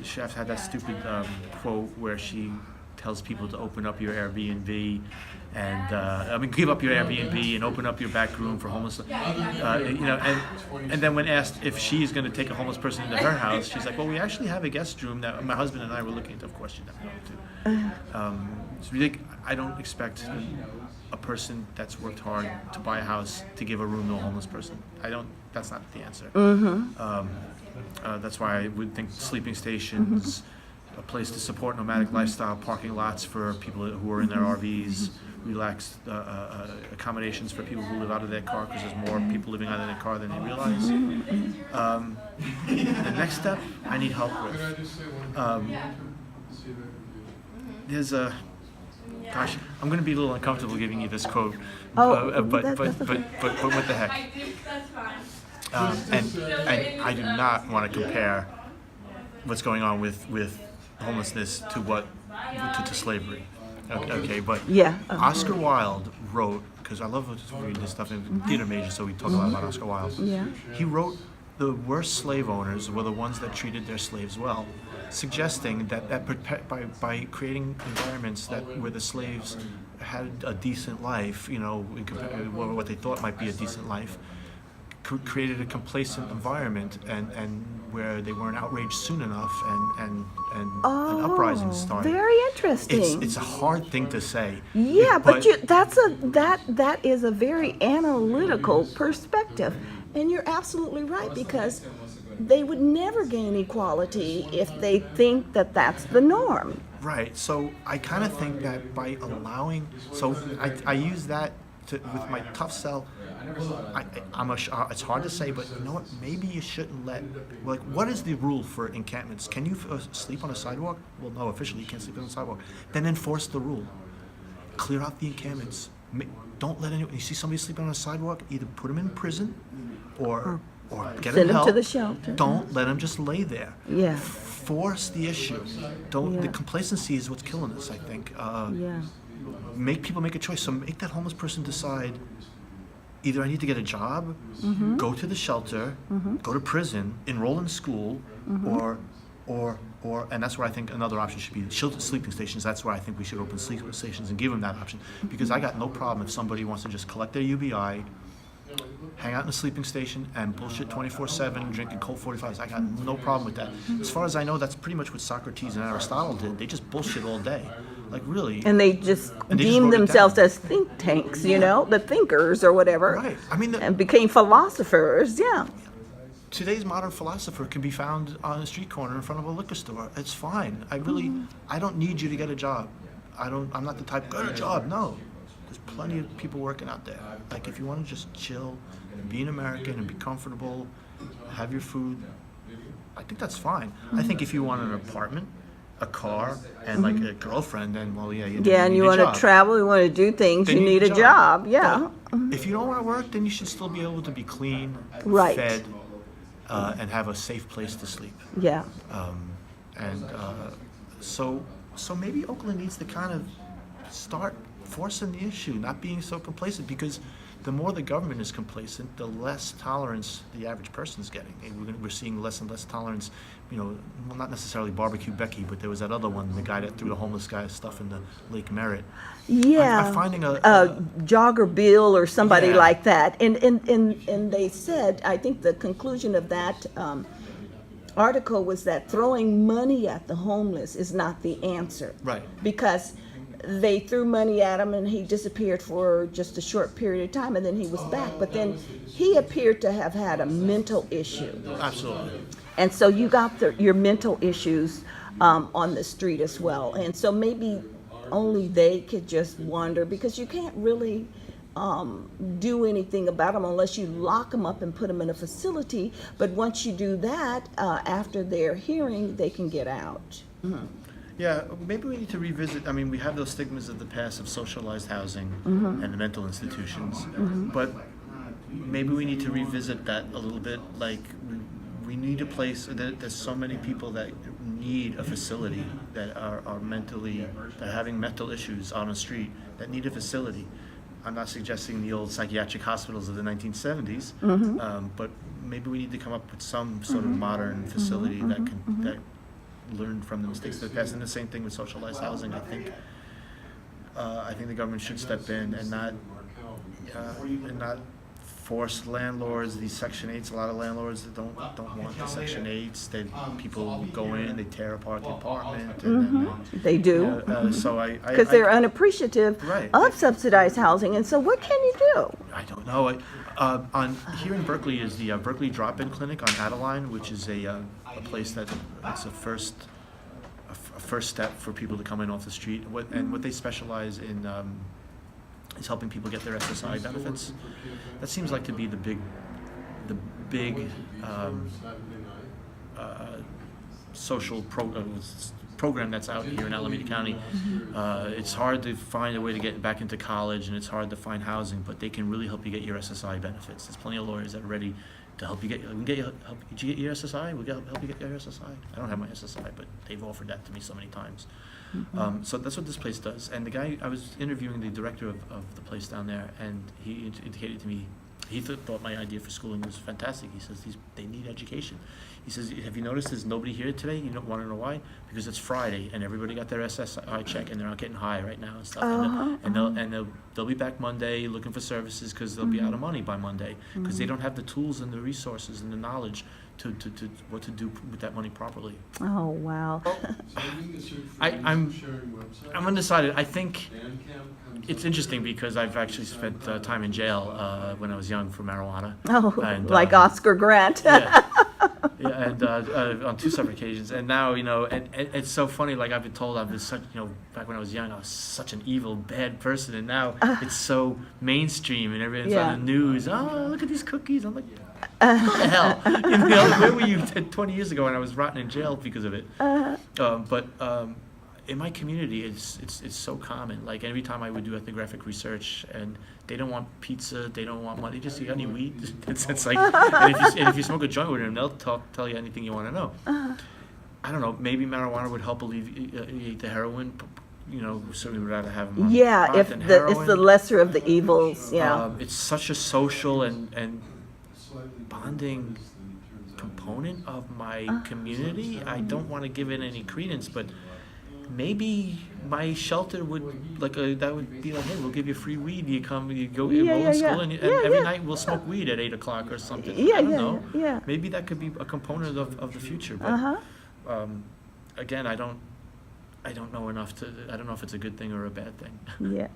Chef had that stupid quote where she tells people to open up your Airbnb and give up your Airbnb and open up your back room for homeless. And then when asked if she's going to take a homeless person into her house, she's like, "Well, we actually have a guest room that my husband and I were looking into." Of course, she's not going to. It's ridiculous. I don't expect a person that's worked hard to buy a house to give a room to a homeless person. That's not the answer. That's why I would think sleeping stations, a place to support nomadic lifestyle, parking lots for people who are in their RVs, relaxed accommodations for people who live out of their car, because there's more people living out of their car than they realize. The next step I need help with. There's a Gosh, I'm going to be a little uncomfortable giving you this quote, but what the heck? And I do not want to compare what's going on with homelessness to slavery. Okay, but Oscar Wilde wrote, because I love reading this stuff in theater major, so we talk a lot about Oscar Wilde. Yeah. He wrote the worst slave owners were the ones that treated their slaves well, suggesting that by creating environments where the slaves had a decent life, what they thought might be a decent life, created a complacent environment and where they weren't outraged soon enough and an uprising started. Very interesting. It's a hard thing to say. Yeah, but that is a very analytical perspective, and you're absolutely right, because they would never gain equality if they think that that's the norm. Right. So I kind of think that by allowing, I use that with my tough sell. It's hard to say, but you know what? Maybe you shouldn't what is the rule for encampments? Can you sleep on a sidewalk? Well, no, officially you can't sleep on a sidewalk. Then enforce the rule. Clear out the encampments. Don't let anyone, you see somebody sleeping on a sidewalk, either put them in prison or get them help. Send them to the shelter. Don't let them just lay there. Yeah. Force the issue. The complacency is what's killing us, I think. Make people make a choice. So make that homeless person decide, either I need to get a job, go to the shelter, go to prison, enroll in school, or and that's where I think another option should be shelter sleeping stations. That's where I think we should open sleeping stations and give them that option. Because I got no problem if somebody wants to just collect their UBI, hang out in a sleeping station, and bullshit 24/7, drinking Colt 45s. I got no problem with that. As far as I know, that's pretty much what Socrates and Aristotle did. They just bullshit all day. Like, really. And they just deemed themselves as think tanks, the thinkers or whatever. Right. I mean, and became philosophers, Today's modern philosopher can be found on a street corner in front of a liquor store. It's fine. I don't need you to get a job. I'm not the type, get a job. No. There's plenty of people working out there. Like, if you want to just chill and be an American and be comfortable, have your food, I think that's fine. I think if you want an apartment, a car, and like a girlfriend, then and you want to travel, you want to do things, you need a job. Yeah. But if you don't want to work, then you should still be able to be clean, fed, and have a safe place to sleep. Yeah. So maybe Oakland needs to kind of start forcing the issue, not being so complacent, because the more the government is complacent, the less tolerance the average person is getting. And we're seeing less and less tolerance, not necessarily Barbecue Becky, but there was that other one, the guy that threw the homeless guy's stuff in the Lake Merritt. Yeah. I'm finding Jogger Bill or somebody like that. And they said, I think the conclusion of that article was that throwing money at the homeless is not the answer. Right. Because they threw money at him and he disappeared for just a short period of time, and then he was back. But then he appeared to have had a mental issue. Absolutely. And so you got your mental issues on the street as well. And so maybe only they could just wander, because you can't really do anything about them unless you lock them up and put them in a facility. But once you do that, after their hearing, they can get out. Mm-hmm. Yeah, maybe we need to revisit. I mean, we have those stigmas of the past of socialized housing and the mental institutions, but maybe we need to revisit that a little bit. Like, we need a place. There's so many people that need a facility, that are having mental issues on the street, that need a facility. I'm not suggesting the old psychiatric hospitals of the 1970s, but maybe we need to come up with some sort of modern facility that learn from the mistakes of the past. And the same thing with socialized housing. I think the government should step in and not force landlords, these Section 8s. A lot of landlords that don't want the Section 8s. People go in, they tear apart the apartment. And they do. So because they're unappreciative right. of subsidized housing. And so what can you do? I don't know. Here in Berkeley is the Berkeley Drop-In Clinic on Adeline, which is a place that it's a first step for people to come in off the street. What they specialize in is helping people get their SSI benefits. That seems like to be the big social program that's out here in Alameda County. It's hard to find a way to get back into college, and it's hard to find housing, but they can really help you get your SSI benefits. There's plenty of lawyers that are ready to help you get. Did you get your SSI? We'll help you get your SSI. I don't have my SSI, but they've offered that to me so many times. So that's what this place does. And the guy, I was interviewing the director of the place down there, and he indicated to me, he thought my idea for schooling was fantastic. He says they need education. He says, have you noticed there's nobody here today? You don't want to know why? Because it's Friday and everybody got their SSI check and they're not getting high right now and stuff. And they'll be back Monday looking for services because they'll be out of money by Monday because they don't have the tools and the resources and the knowledge to what to do with that money properly. Oh, wow. I'm undecided. I think it's interesting because I've actually spent time in jail when I was young for marijuana. Oh, and, like Oscar Grant. Yeah, and on 2 separate occasions. And now, and it's so funny, like I've been told I was such, back when I was young, I was such an evil, bad person. And now it's so mainstream and everything's on the news. Oh, look at these cookies. I'm like, what the hell? Where were you 20 years ago when I was rotting in jail because of it? But in my community, it's so common. Like every time I would do ethnographic research, and they don't want pizza, they don't want money. Just, you got any weed? It's like, and if you smoke a joint with them, they'll tell you anything you want to know. I don't know. Maybe marijuana would help alleviate the heroin. Certainly would rather have them. Yeah, if it's the lesser of the evils. Yeah. It's such a social and bonding component of my community. I don't want to give it any credence, but maybe my shelter would that would be like, hey, we'll give you free weed. You go enroll in school, and every night we'll smoke weed at 8 o'clock or something. I don't know. Yeah. Maybe that could be a component of the future. But again, I don't know enough to. I don't know if it's a good thing or a bad thing. Yeah.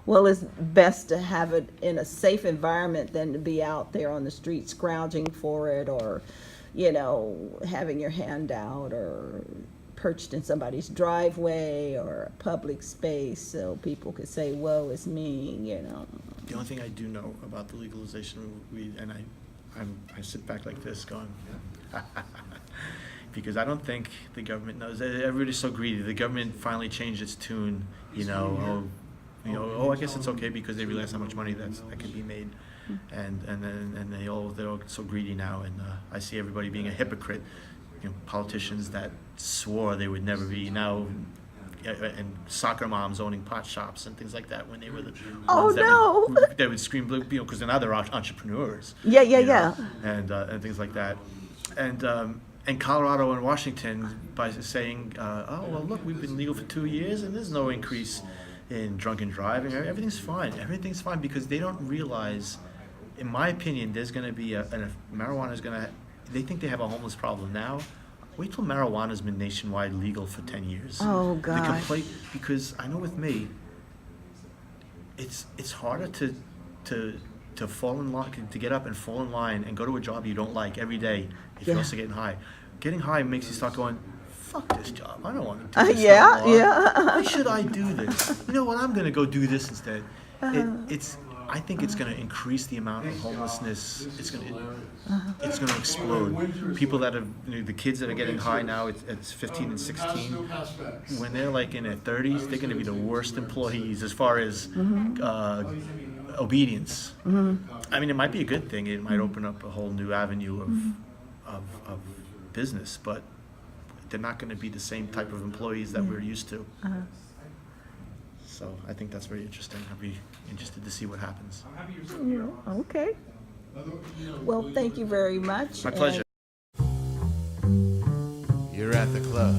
Well, it's best to have it in a safe environment than to be out there on the street scrounging for it, or, having your hand out, or perched in somebody's driveway or a public space so people could say, "Whoa, it's me," The only thing I do know about the legalization of weed, and I sit back like this going, because I don't think the government knows. Everybody's so greedy. The government finally changed its tune. I guess it's okay because they realize how much money that can be made, and they're all so greedy now. And I see everybody being a hypocrite. Politicians that swore they would never be now, and soccer moms owning pot shops and things like that when they were the ones that would scream, because now they're entrepreneurs. And things like that, and Colorado and Washington by saying, oh well, look, we've been legal for 2 years and there's no increase in drunken driving. Everything's fine because they don't realize, in my opinion, there's going to be marijuana is going to. They think they have a homeless problem now. Wait till marijuana's been nationwide legal for 10 years. Oh, God. The complaint, because I know with me, it's harder to fall in line, to get up and fall in line and go to a job you don't like every day if you're also getting high. Getting high makes you start going, fuck this job. I don't want to do this anymore. Why should I do this? You know what? I'm going to go do this instead. I think it's going to increase the amount of homelessness. It's going to explode. People that have, the kids that are getting high now, it's 15 and 16. When they're like in their 30s, they're going to be the worst employees as far as obedience. I mean, it might be a good thing. It might open up a whole new avenue of business, but they're not going to be the same type of employees that we're used to. So I think that's very interesting. I'll be interested to see what happens. Okay. Well, thank you very much. My pleasure. You're at the love.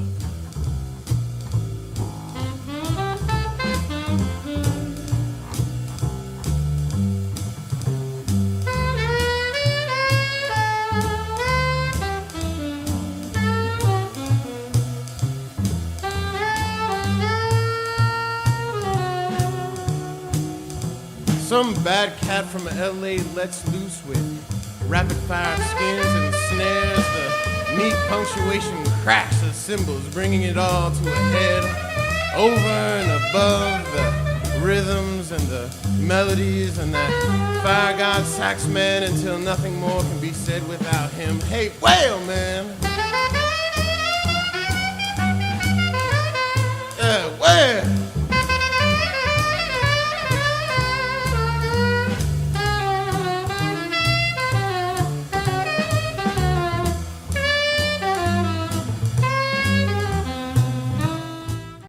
Some bad cat from LA lets loose with rapid fire skins and snares. The neat punctuation cracks the cymbals, bringing it all to a head. Over and above the rhythms and the melodies and that fire god sax man until nothing more can be said without him. Hey, whale man!